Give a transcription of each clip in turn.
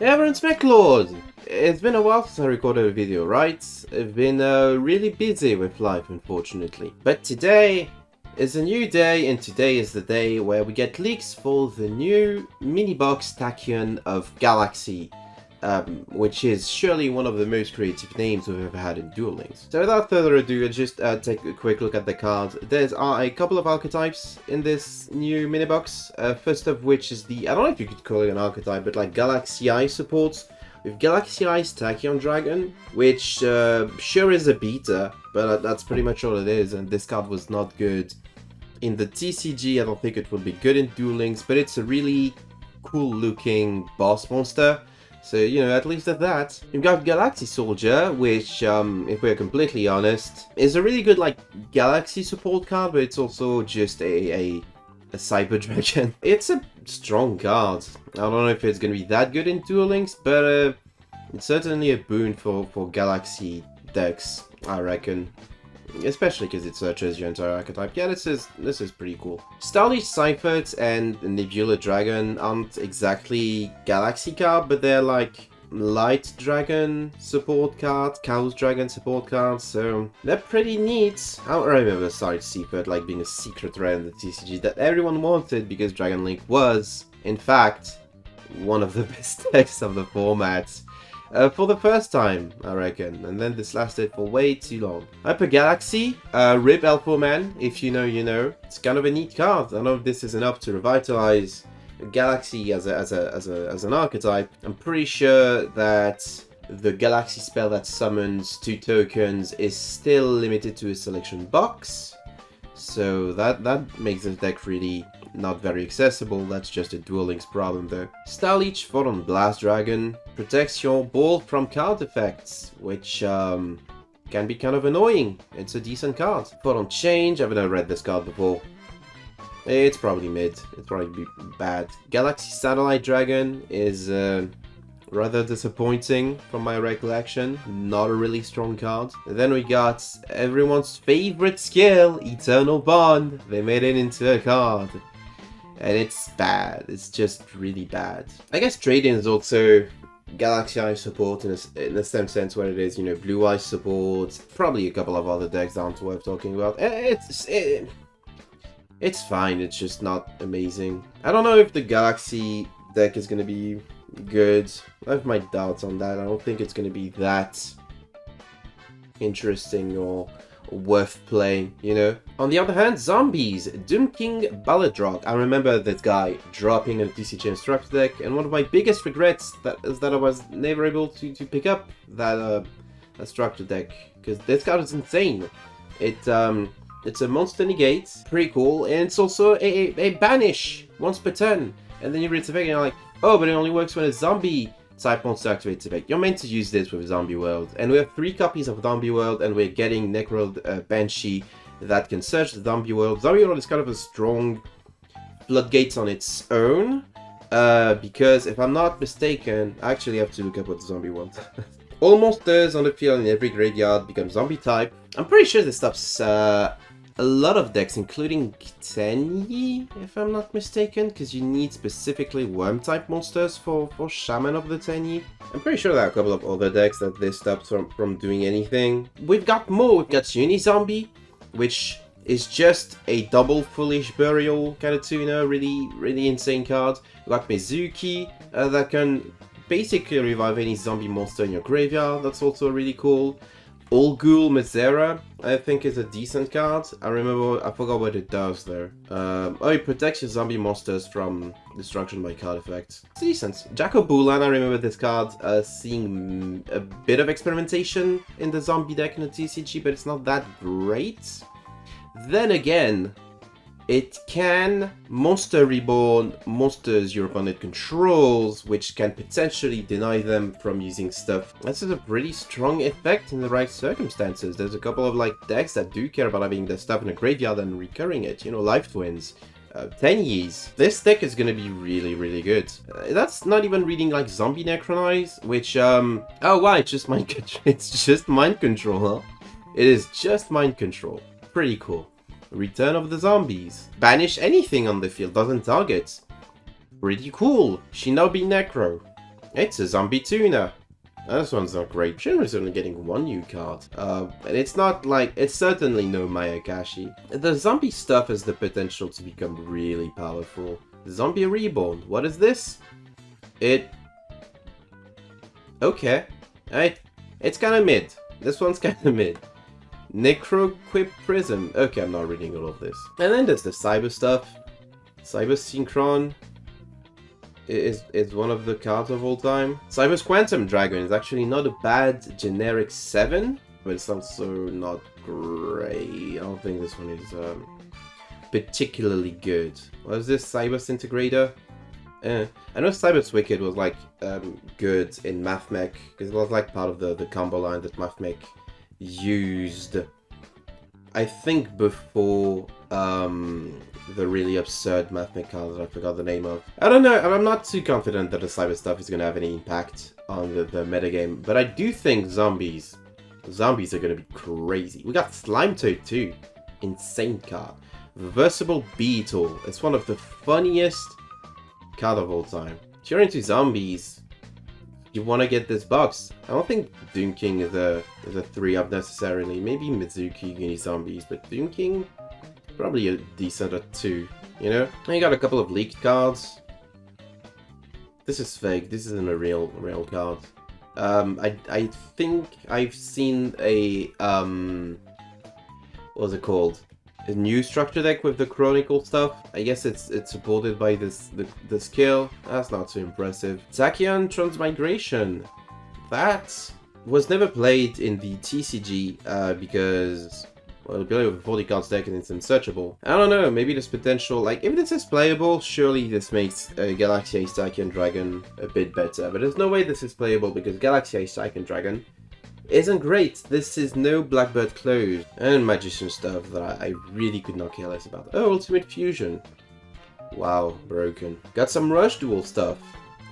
Hey everyone, Smecklord! It's been a while since I recorded a video, right? I've been really busy with life, unfortunately. But today is a new day, and today is the day where we get leaks for the new mini-box Tachyon of Galaxy, which is surely one of the most creative names we've ever had in Duel Links. So without further ado, let's just take a quick look at the cards. There's a couple of archetypes in this new mini-box. First of which is the, I don't know if you could call it an archetype, but like Galaxy Eye supports. With Galaxy Eye's Tachyon Dragon, which sure is a beta, but that's pretty much all it is, and this card was not good in the TCG. I don't think it would be good in Duel Links, but it's a really cool looking boss monster. So, you know, at least at that. You've got Galaxy Soldier, which, if we're completely honest, is a really good, like, Galaxy support card, but it's also just a Cyber Dragon. It's a strong card. I don't know if it's going to be that good in Duel Links, but it's certainly a boon for Galaxy decks, I reckon. Especially because it searches your entire archetype. Yeah, this is pretty cool. Stylish Cyberse and Nebula Dragon aren't exactly Galaxy card, but they're like Light Dragon support card, Chaos Dragon support cards, so they're pretty neat. I don't remember Stylish Cyberse like being a secret rare in the TCG that everyone wanted because Dragon Link was, in fact, one of the best decks of the format. For the first time, I reckon, and then this lasted for way too long. Hyper Galaxy, RIP Alpha Man, if you know, you know. It's kind of a neat card. I don't know if this is enough to revitalize Galaxy as an archetype. I'm pretty sure that the Galaxy spell that summons 2 tokens is still limited to a selection box. So that makes the deck really not very accessible. That's just a Duel Links problem though. Stylish Photon Blast Dragon protects your board from card effects, which can be kind of annoying. It's a decent card. Photon Change, I've never read this card before. It's probably mid. It's probably bad. Galaxy Satellite Dragon is rather disappointing from my recollection. Not a really strong card. And then we got everyone's favorite skill, Eternal Bond. They made it into a card. And it's bad. It's just really bad. I guess Trading is also Galaxy Eye support in the same sense where it is, you know, Blue Eye support. Probably a couple of other decks aren't worth talking about. It's fine, it's just not amazing. I don't know if the Galaxy deck is going to be good. I have my doubts on that. I don't think it's going to be that interesting or worth playing, you know. On the other hand, Zombies, Doom King Balladrock. I remember that guy dropping a TCG Instructor deck, and one of my biggest regrets is that I was never able to pick up that Instructor deck, because this card is insane. It's a monster negate, pretty cool, and it's also a banish once per turn. And then you read its effect and you're like, oh, but it only works when a zombie type monster activates effect. You're meant to use this with Zombie World. And we have 3 copies of Zombie World, and we're getting Necrold Banshee that can search the Zombie World. Zombie World is kind of a strong floodgates on its own, because if I'm not mistaken, I actually have to look up what the Zombie World all monsters on the field in every graveyard become zombie type. I'm pretty sure this stops a lot of decks, including Tenyi, if I'm not mistaken, because you need specifically worm type monsters for Shaman of the Tenyi. I'm pretty sure there are a couple of other decks that this stops from doing anything. We've got more. We've got Unizombie, which is just a double Foolish Burial kind of tuner, really insane card. We've got Mizuki, that can basically revive any zombie monster in your graveyard. That's also really cool. All Ghoul Mazera, I think, is a decent card. I forgot what it does there. Oh, it protects your zombie monsters from destruction by card effects. It's decent. Jacobulan, I remember this card seeing a bit of experimentation in the zombie deck in the TCG, but it's not that great. Then again, it can Monster Reborn monsters your opponent controls, which can potentially deny them from using stuff. This is a pretty strong effect in the right circumstances. There's a couple of like decks that do care about having the stuff in a graveyard and recurring it. You know, Life Twins, Tenyis. This deck is gonna be really good. That's not even reading like Zombie Necronize, which oh wow, it's just mind control. It's just mind control, huh? It is just mind control. Pretty cool. Return of the Zombies. Banish anything on the field, doesn't target. Pretty cool. Shinobi Necro. It's a zombie tuna. This one's not great. Shiranui only getting one new card. And it's not like, it's certainly no Mayakashi. The zombie stuff has the potential to become really powerful. Zombie Reborn. What is this? Okay. It's kind of mid. This one's kind of mid. Necroquip Prism. Okay, I'm not reading all of this. And then there's the Cyber stuff. Cyber Synchron is one of the cards of all time. Cyberse Quantum Dragon is actually not a bad generic 7, but it's also not great. I don't think this one is particularly good. What is this? Cyberse Integrator? I know Cyberse Wicked was like good in MathMech, because it was like part of the combo line that MathMech used, I think, before the really absurd MathMech cards that I forgot the name of. I don't know, I'm not too confident that the Cyber stuff is going to have any impact on the metagame, but I do think zombies are going to be crazy. We got Slime Toad too. Insane card. Reversible Beetle. It's one of the funniest card of all time. If you're into zombies, you want to get this box. I don't think Doom King is a 3-up necessarily. Maybe Mizuki Uni Zombies, but Doom King, probably a decent at 2, you know? And you got a couple of leaked cards. This is fake. This isn't a real card. I think I've seen a what's it called? A new structure deck with the Chronicle stuff. I guess it's supported by the skill. That's not too impressive. Tachyon Transmigration. That was never played in the TCG because, well, you play with a 40 cards deck and it's unsearchable. I don't know, maybe there's potential. Like, if this is playable, surely this makes Galaxy Ace Tachyon Dragon a bit better. But there's no way this is playable because Galaxy Ace Tachyon Dragon isn't great. This is no Blackbird Close and Magician stuff that I really could not care less about. Oh, Ultimate Fusion. Wow, broken. Got some Rush Duel stuff.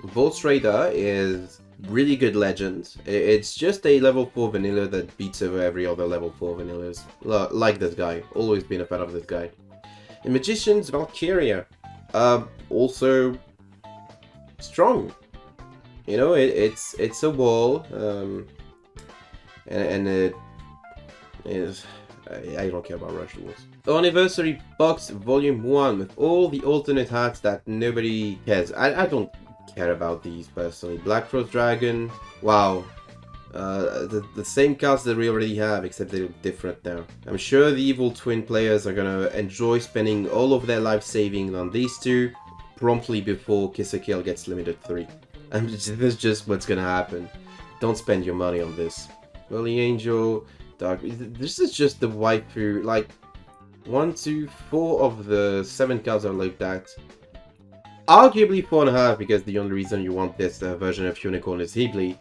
Volts Raider is really good legend. It's just a level 4 vanilla that beats over every other level 4 vanillas. Like this guy. Always been a fan of this guy. And Magician's Valkyria. Also strong. You know, it's a wall. And it is... I don't care about Rush Duels. Anniversary Box Volume 1 with all the alternate hats that nobody cares. I don't care about these personally. Black Rose Dragon. Wow. The same cards that we already have, except they're different now. I'm sure the Evil Twin players are gonna enjoy spending all of their life savings on these two promptly before Kiss or Kill gets limited 3. This is just what's gonna happen. Don't spend your money on this. Holy Angel, Dark. This is just the waifu. Like 1, 2, 4 of the 7 cards I looked at. Arguably 4.5 because the only reason you want this version of Unicorn is Heebly.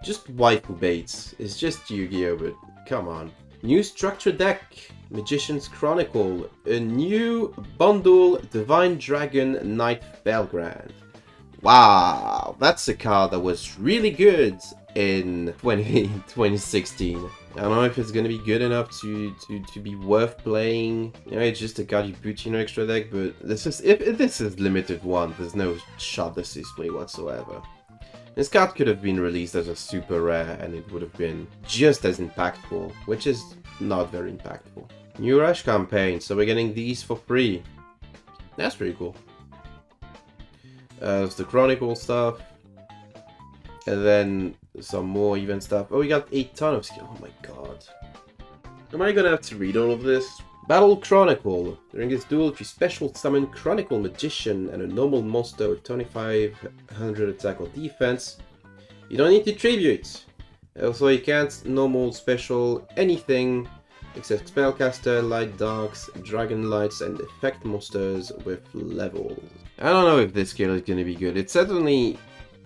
Just waifu baits. It's just Yu-Gi-Oh, but come on. New structure deck. Magician's Chronicle. A new bundle. Divine Dragon Knight Belgrand. Wow, that's a card that was really good in 2016. I don't know if it's gonna be good enough to be worth playing. You know, it's just a card you put in your extra deck, but this is if this is limited 1, there's no shot this display whatsoever. This card could have been released as a super rare and it would have been just as impactful, which is not very impactful. New Rush campaign, so we're getting these for free. That's pretty cool. It's the Chronicle stuff. And then some more event stuff. Oh, we got a ton of skill. Oh my god. Am I gonna have to read all of this? Battle Chronicle. During this duel, if you special summon Chronicle Magician and a normal monster with 2500 attack or defense, you don't need to tribute. Also, you can't normal special anything except Spellcaster, Light Darks, Dragon Lights, and effect monsters with levels. I don't know if this skill is gonna be good. It certainly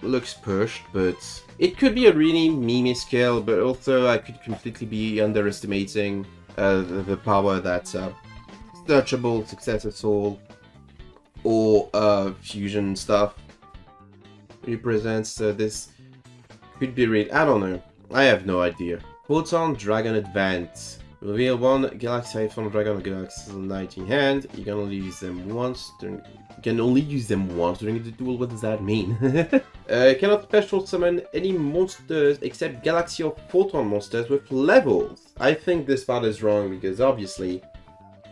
looks pushed, but it could be a really memey skill, but also I could completely be underestimating the power that Searchable, Successor Soul, or Fusion stuff represents. This could be read. I don't know. I have no idea. Photon Dragon Advance Reveal one Galaxy iPhone Dragon or Galaxy Knight in hand. You can only use them once during. You can only use them once during the duel. What does that mean? Cannot special summon any monsters except Galaxy or Photon monsters with levels. I think this part is wrong because obviously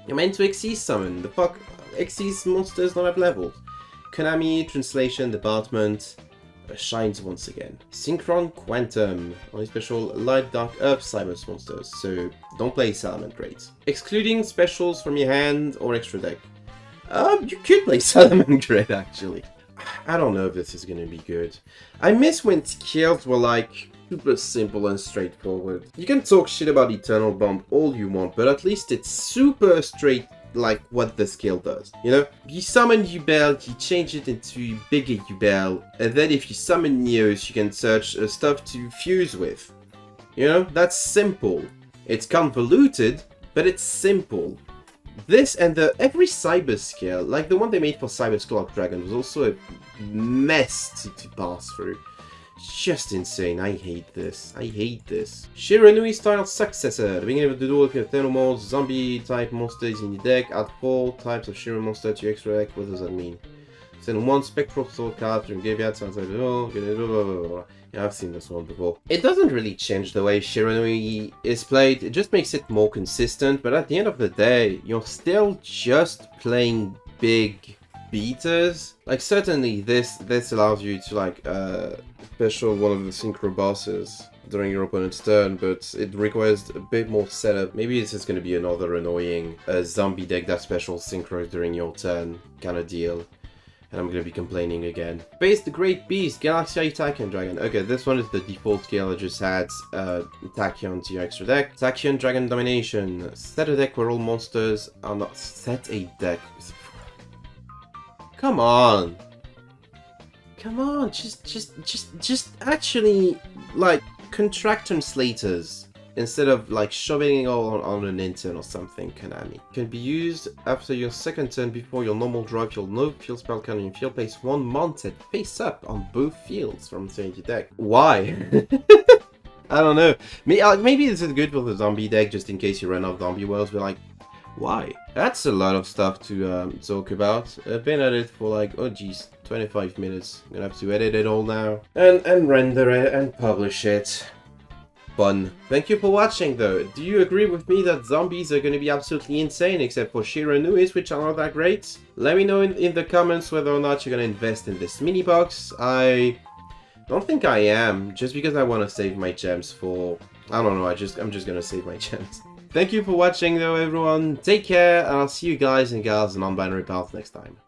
you're meant to Xyz summon. The fuck, Xyz monsters don't have levels. Konami translation department. Shines once again. Synchron Quantum, only special Light Dark Earth Cyberse monsters, so don't play Salamangreat. Excluding specials from your hand or extra deck. You could play Salamangreat actually. I don't know if this is gonna be good. I miss when skills were like super simple and straightforward. You can talk shit about Eternal Bomb all you want, but at least it's super straight like what the skill does, you know? You summon Yubel, you change it into bigger Yubel, and then if you summon Neos, you can search stuff to fuse with. You know? That's simple. It's convoluted, but it's simple. This and every Cyber skill, like the one they made for Cyberse Clock Dragon, was also a mess to pass through. It's just insane. I hate this. I hate this. Shiranui style successor. The beginning of the duel, if you have 10 or more zombie type monsters in your deck, add 4 types of Shiranui monster to your extra deck. What does that mean? Send 1 spectral sword card from graveyard, sounds like yeah, I've seen this one before. It doesn't really change the way Shiranui is played, it just makes it more consistent, but at the end of the day, you're still just playing big beaters. Like certainly this allows you to like special one of the synchro bosses during your opponent's turn, but it requires a bit more setup. Maybe this is going to be another annoying zombie deck that special synchro during your turn kind of deal. And I'm going to be complaining again. Base the Great Beast, Galaxy Tachyon Dragon. Okay, this one is the default skill. It just adds Tachyon to your extra deck. Tachyon Dragon Domination. Set a deck where all monsters are not... Set a deck. Come on. Come on, just actually, like, contract translators instead of, like, shoving it all on an intern or something, Konami. Can be used after your second turn before your normal draw. If you'll no field spell card in your field, place 1 Mounted face up on both fields from the deck. Why? I don't know. Maybe this is good for the zombie deck, just in case you run out of zombie worlds, but like, why? That's a lot of stuff to talk about. I've been at it for like, oh geez, 25 minutes. I'm gonna have to edit it all now. And render it and publish it. Fun. Thank you for watching though. Do you agree with me that zombies are gonna be absolutely insane except for Shiranuis, which are not that great? Let me know in the comments whether or not you're gonna invest in this mini box. I don't think I am, just because I want to save my gems for... I don't know, I'm just gonna save my gems. Thank you for watching though, everyone. Take care, and I'll see you guys and gals in Non-Binary Path next time.